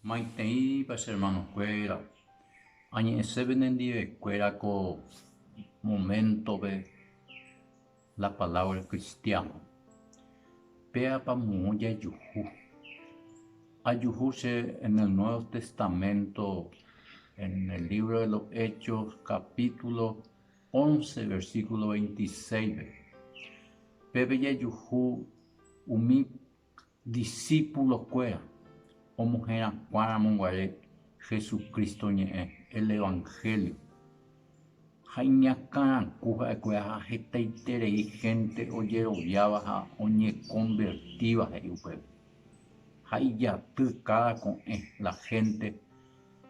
Maitei, pues hermanos, cuera. Añe ese venendive cuera co momento de la palabra cristiano. Pea pa muya yuhu. Ayuhu se en el Nuevo Testamento, en el libro de los Hechos, capítulo 11, versículo 26. Pepe yayuhu umi discípulos cuera. O mujer cuara monguare Jesucristo ñe el Evangelio. Jañacara cuja cueja jetaiterei gente oyeroviaba ha oñe convertiva upe. Jaiyaty cada con la gente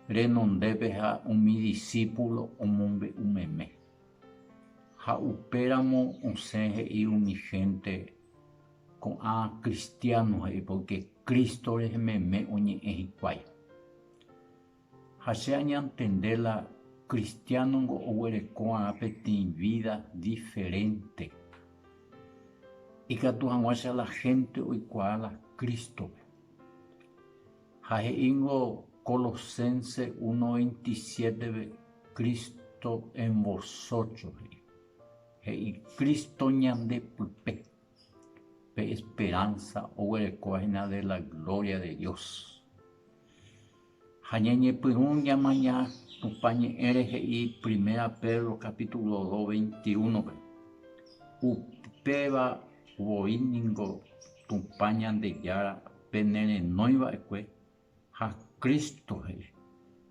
renondepe ha mi discípulo omombe umeme. Ja upéramo onseje y mi gente con a cristianos porque Cristo es meme oñe ejicuay. Hace entender la cristiano o apetin vida diferente. Y que tu a la gente hoy cuala Cristo. Haje ingo Colosense 1:27 Cristo en vosotros. Y Cristo ñande pulpe. Esperanza o de la gloria de Dios. Hañeñe purún mañana tupañe RGI 1 Pedro capítulo 2, 21. Upeba woiningo tupaña de yara penene noiva ekwe ha Cristo he.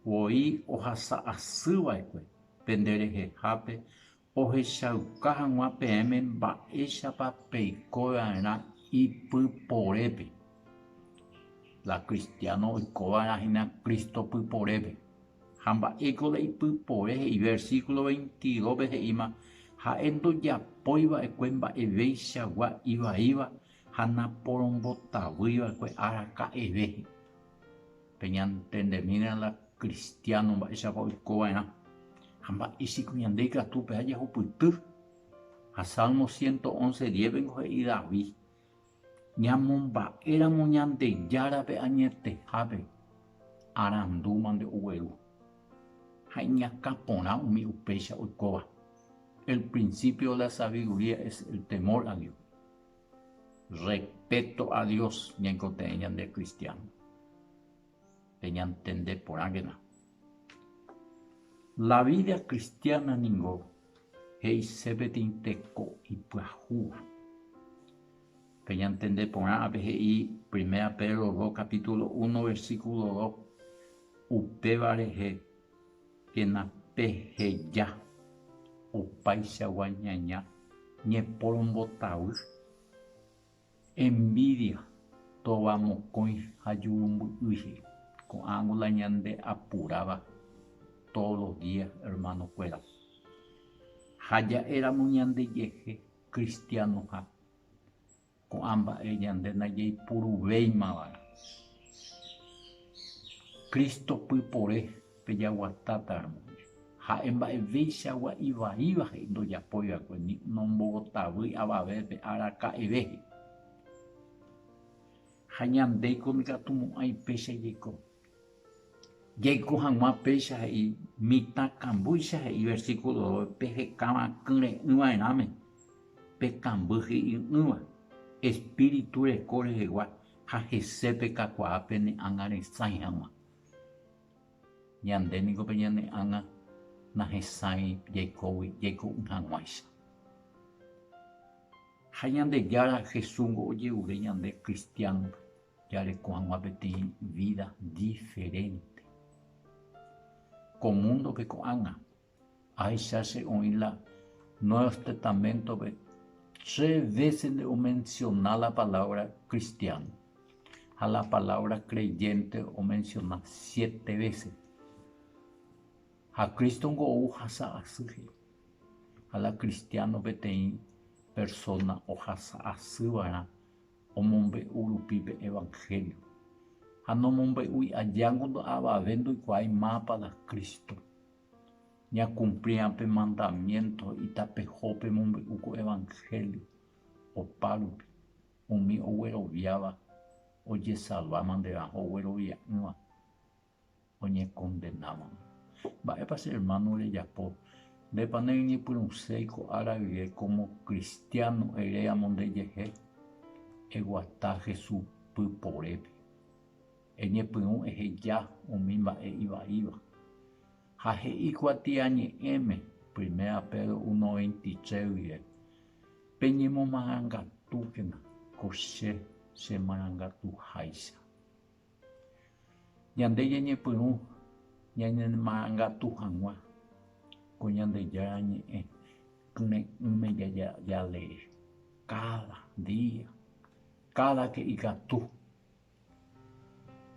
Woi ohasa asuba ekwe pendere he hape ohe shaukaja ngua PM ba esha pa peiko ana ipyporépe. La cristiano oikovarahína Cristo pyporépe. Hamba eko de ipypore y versículo 22 vejeima haendo yapóiva ekue mba'evéichagua ivaíva ha naporombotavíva ekue araka'evéhe. Peñantendemína la cristiano mba'éichapa oikova'erã. Hamba isiko ñande ikatupe ha jahupyty. Ha Salmo 111:10 vengo he'i David. Ñamomba'éramo ñandejárape añetehápe arandúmante ogueru. Haiñakãporã umi upéicha oikóva. El principio de la sabiduría es el temor a Dios. Respeto a Dios ñaikoteĩ ñande cristiano. Peñantende porãgena. La vida cristiana ningo heisépeteĩ teko ipyahúva. Peñantende porã APGI 1 Pedro 2 capítulo 1 versículo 2 upévarehe que napeheja opaichagua ñaña ñeporombotavy envidia tovamokõi ha jurumby'ýihe ko'ãngo la ñande apuraba todos los días, hermano cuera. Haja'éramo ñandejehe cristianoha ko'ãmba'e ñande najeipuruvéimava'erã. Cristo pypore pejaguatátamo. Ha'e mba'evéichagua ivaíva he'i ndojapóiva'ekue ni nombotavýi avavépe araka'evéhe. Ha ñandéiko nikatumo'ãi péicha jaiko. Jaiko hag̃ua péicha he'i mitãkambýicha he'i versículo 2 pehekãvakýre'ỹva'erãme pekamby hi'y'ỹva. Espíritu reko rehegua ha hesépe kakuaápe ne'ãnga resãi hag̃ua. Ñande niko pe ñane'ãnga nahesãi jaikógui jaiko'ỹ hag̃uáicha. Ha ñandejára Jesús ojeure ñande cristiano jareko hag̃ua peteĩ vida diferente. Comundo pe ko'ãnga ahecháche oĩ la Nuevo Testamento pe 3 veces le menciona la palabra cristiano. A la palabra creyente o menciona 7 veces. A Cristo ngo hasa asýhe. A la cristiano peteĩ persona ohasa asýva'erã omombe'u rupípe evangelio. Ha nomombe'úi ajángo ndo'avave ndoikuaái mápa la Cristo. Ñacumpríape mandamiento itapejópe mombe'úko evangelio opárupi umi ogueroviáva ojesalva manderã oguerovia'ỹva condenaban. Mba'épa hermano rejapo ndépa neñepyrũséiko árague como cristiano ere amondejehe eguata Jesús pyporépe. Eñepyrũ eheja umi mba'e ivaíva. Ha he'íko atiañe'ẽme, 1 Pedro 1:23 peñemomarangatúkena ko che marangatuháicha. Ñande ñeñepyrũ ñanemarangatu hag̃ua ko Ñandejára ñe'ẽ kyre'ỹme jalee cada día, cada que ikatu.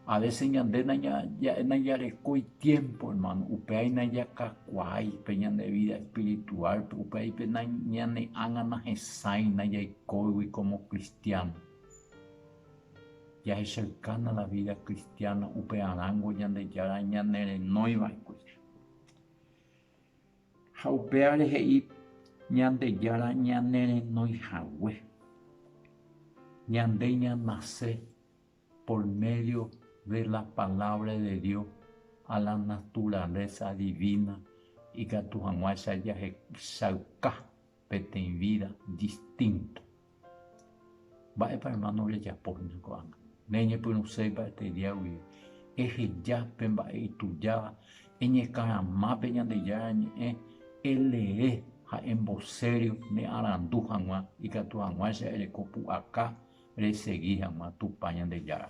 A veces ñande nañarekói tiempo, hermano, upeái najakakuaái pe ñande vida espiritual, upeái pe ñane'ãngã nahesãi najaikóigui como cristiano. Yahechaykana la vida cristiana upe'arãngo Ñandejára ñanerenóiva'ekue. Ha upéva rehe'i Ñandejára ñanerenóihague. Ñande ñanase por medio de la palabra de Dios a la naturaleza divina ikatu hag̃uáicha jahechauka peteĩ vida distinto. Mba'épa hermano rejapóhina ko'ág̃a. Neñepyrũséi mba'eteriágui eheja pe mba'e itujáva, eñekarãma pe Ñandejára ñe'ẽ, elee ha embosério ne'arandu hag̃ua ikatu hag̃uáicha ereko pu'aka resegui hag̃ua Tupã Ñandejára.